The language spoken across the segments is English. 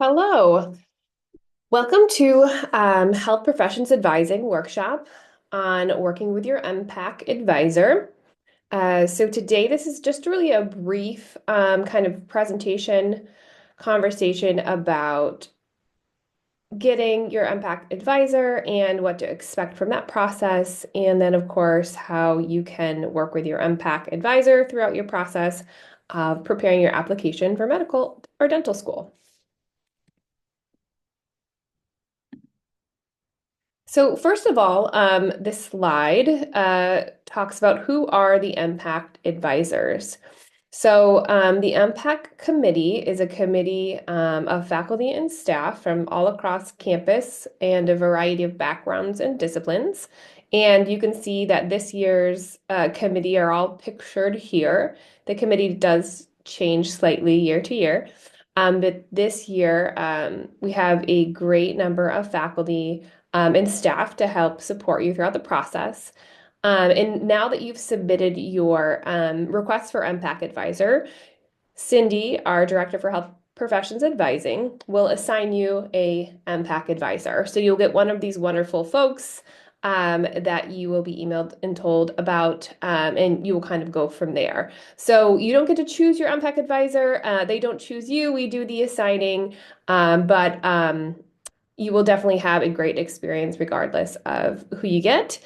Hello. Welcome to Health Professions Advising workshop on working with your MPAC advisor. So today this is just really a brief kind of presentation conversation about getting your MPAC advisor and what to expect from that process. And then of course, how you can work with your MPAC advisor throughout your process of preparing your application for medical or dental school. So first of all, this slide talks about who are the MPAC advisors. So the MPAC committee is a committee of faculty and staff from all across campus and a variety of backgrounds and disciplines. And you can see that this year's committee are all pictured here. The committee does change slightly year to year. But this year, we have a great number of faculty and staff to help support you throughout the process. And now that you've submitted your request for MPAC Advisor, Cindy, our Director for Health Professions Advising, will assign you a MPAC Advisor. So you'll get one of these wonderful folks that you will be emailed and told about, and you will kind of go from there. So you don't get to choose your MPAC Advisor. They don't choose you. We do the assigning, but you will definitely have a great experience regardless of who you get.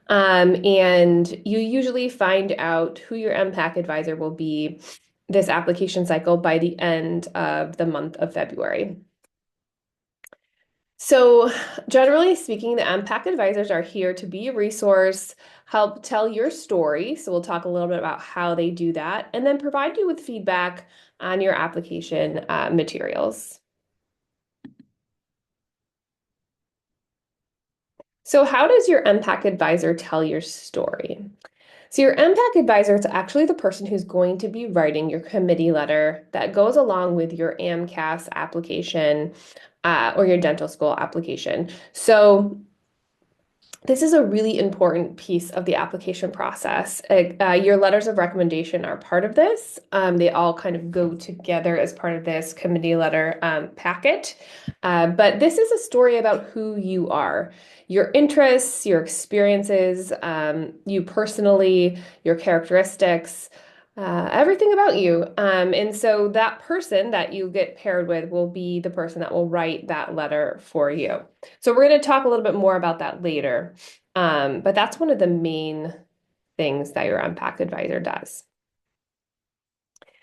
And you usually find out who your MPAC advisor will be this application cycle by the end of the month of February. So generally speaking, the MPAC advisors are here to be a resource, help tell your story. So we'll talk a little bit about how they do that, and then provide you with feedback on your application materials. So how does your MPAC advisor tell your story? So your MPAC advisor is actually the person who's going to be writing your committee letter that goes along with your AMCAS application or your dental school application. So this is a really important piece of the application process. Your letters of recommendation are part of this. They all kind of go together as part of this committee letter packet. But this is a story about who you are, your interests, your experiences, you personally, your characteristics, everything about you. And so that person that you get paired with will be the person that will write that letter for you. So we're going to talk a little bit more about that later. But that's one of the main things that your MPAC advisor does.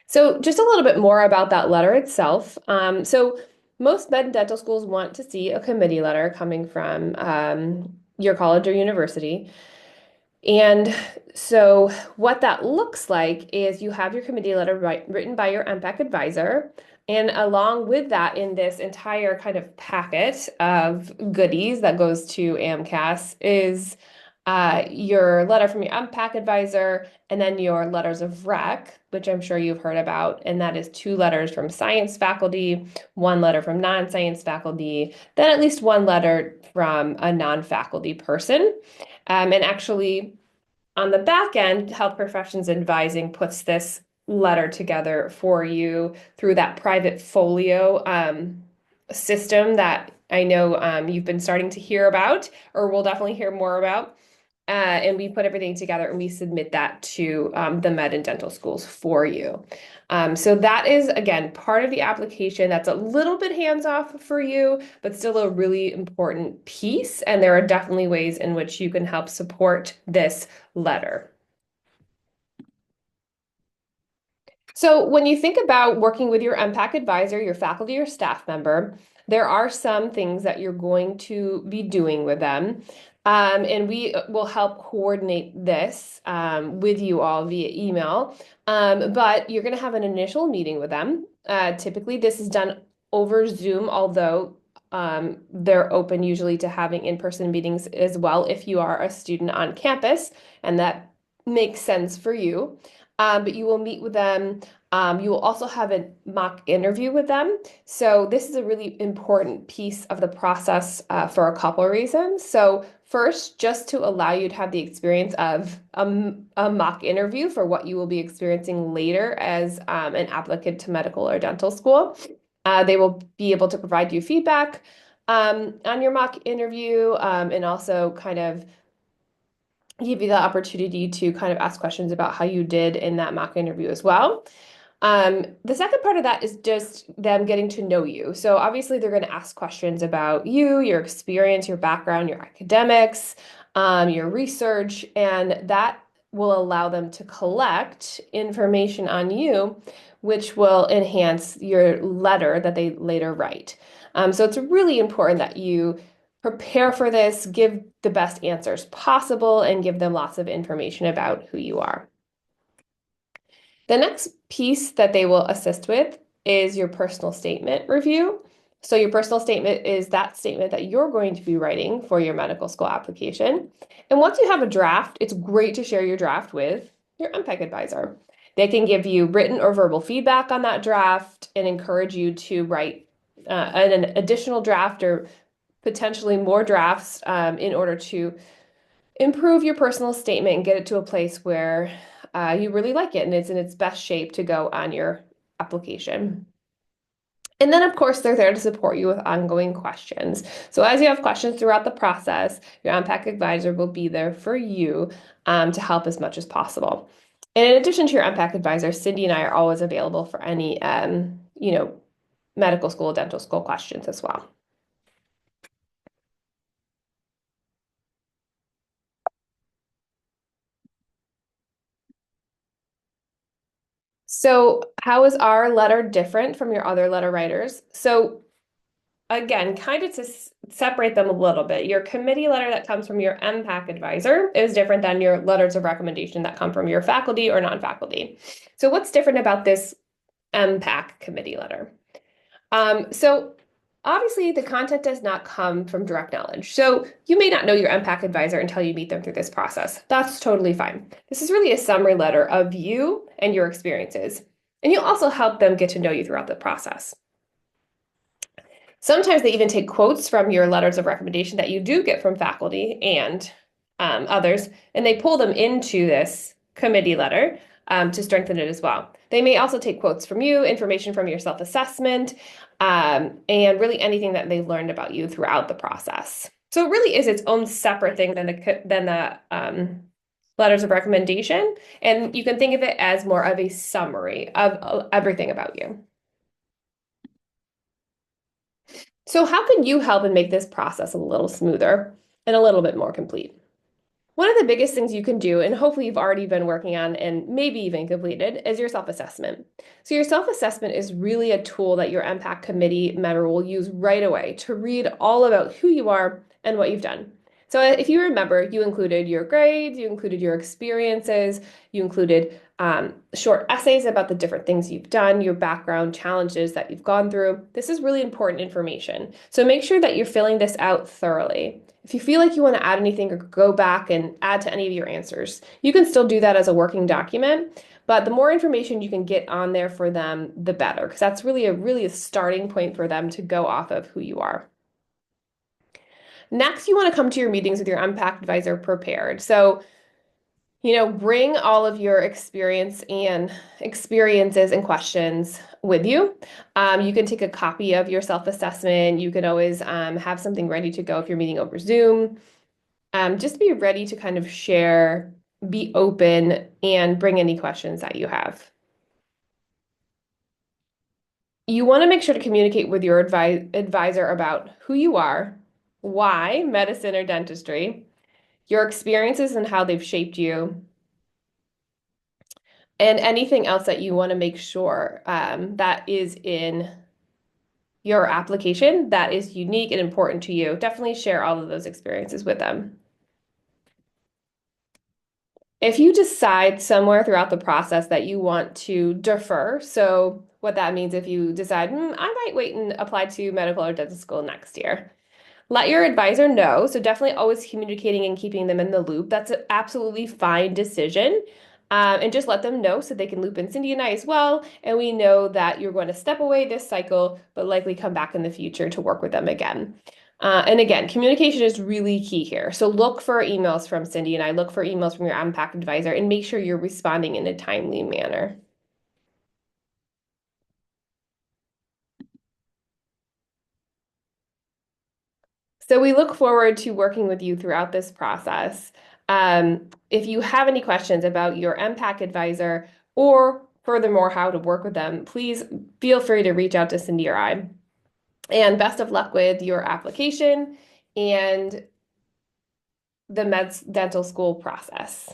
So just a little bit more about that letter itself. So most med and dental schools want to see a committee letter coming from your college or university. And so what that looks like is you have your committee letter written by your MPAC advisor. And along with that, in this entire kind of packet of goodies that goes to AMCAS is your letter from your MPAC advisor, and then your letters of rec, which I'm sure you've heard about. And that is two letters from science faculty, one letter from non-science faculty, then at least one letter from a non-faculty person. And actually, on the back end, Health Professions Advising puts this letter together for you through that private folio system that I know you've been starting to hear about, or we'll definitely hear more about. And we put everything together and we submit that to the med and dental schools for you. So that is, again, part of the application that's a little bit hands-off for you, but still a really important piece. And there are definitely ways in which you can help support this letter. So when you think about working with your MPAC advisor, your faculty or staff member, there are some things that you're going to be doing with them. And we will help coordinate this with you all via email. But you're going to have an initial meeting with them. Typically, this is done over Zoom, although they're open usually to having in-person meetings as well if you are a student on campus, and that makes sense for you. But you will meet with them. You will also have a mock interview with them. So this is a really important piece of the process for a couple of reasons. So first, just to allow you to have the experience of a mock interview for what you will be experiencing later as an applicant to medical or dental school. They will be able to provide you feedback on your mock interview and also kind of give you the opportunity to kind of ask questions about how you did in that mock interview as well. The second part of that is just them getting to know you. So obviously they're going to ask questions about you, your experience, your background, your academics, your research, and that will allow them to collect information on you, which will enhance your letter that they later write. So it's really important that you prepare for this, give the best answers possible, and give them lots of information about who you are. The next piece that they will assist with is your personal statement review. So your personal statement is that statement that you're going to be writing for your medical school application. And once you have a draft, it's great to share your draft with your MPAC advisor. They can give you written or verbal feedback on that draft and encourage you to write an additional draft or potentially more drafts in order to improve your personal statement and get it to a place where you really like it and it's in its best shape to go on your application. And then, of course, they're there to support you with ongoing questions. So as you have questions throughout the process, your MPAC advisor will be there for you to help as much as possible. And in addition to your MPAC advisor, Cindy and I are always available for any, medical school, dental school questions as well. So, how is our letter different from your other letter writers? So, again, kind of to separate them a little bit, your committee letter that comes from your MPAC advisor is different than your letters of recommendation that come from your faculty or non-faculty. So, what's different about this MPAC committee letter? So obviously the content does not come from direct knowledge. So you may not know your MPAC advisor until you meet them through this process. That's totally fine. This is really a summary letter of you and your experiences. And you'll also help them get to know you throughout the process. Sometimes they even take quotes from your letters of recommendation that you do get from faculty and others, and they pull them into this committee letter to strengthen it as well. They may also take quotes from you, information from your self-assessment, and really anything that they've learned about you throughout the process. So it really is its own separate thing than the letters of recommendation, and you can think of it as more of a summary of everything about you. So how can you help and make this process a little smoother and a little bit more complete? One of the biggest things you can do, and hopefully you've already been working on and maybe even completed, is your self-assessment. So your self-assessment is really a tool that your MPAC committee member will use right away to read all about who you are and what you've done. So if you remember, you included your grades, you included your experiences, you included short essays about the different things you've done, your background challenges that you've gone through. This is really important information. So make sure that you're filling this out thoroughly. If you feel like you want to add anything or go back and add to any of your answers, you can still do that as a working document. But the more information you can get on there for them, the better, because that's really a starting point for them to go off of who you are. Next, you want to come to your meetings with your MPAC advisor prepared. So, bring all of your experiences and questions with you. You can take a copy of your self-assessment. You can always have something ready to go if you're meeting over Zoom. Just be ready to kind of share, be open, and bring any questions that you have. You want to make sure to communicate with your advisor about who you are, why medicine or dentistry, your experiences and how they've shaped you, and anything else that you want to make sure that is in your application that is unique and important to you. Definitely share all of those experiences with them. If you decide somewhere throughout the process that you want to defer, so what that means if you decide, I might wait and apply to medical or dental school next year. Let your advisor know. So definitely always communicating and keeping them in the loop. That's an absolutely fine decision. And just let them know so they can loop in Cindy and I as well. And we know that you're going to step away this cycle, but likely come back in the future to work with them again. And again, communication is really key here. So look for emails from Cindy and I, look for emails from your MPAC advisor, and make sure you're responding in a timely manner. So we look forward to working with you throughout this process. If you have any questions about your MPAC advisor or furthermore how to work with them, please feel free to reach out to Cindy or I. And best of luck with your application and the med dental school process.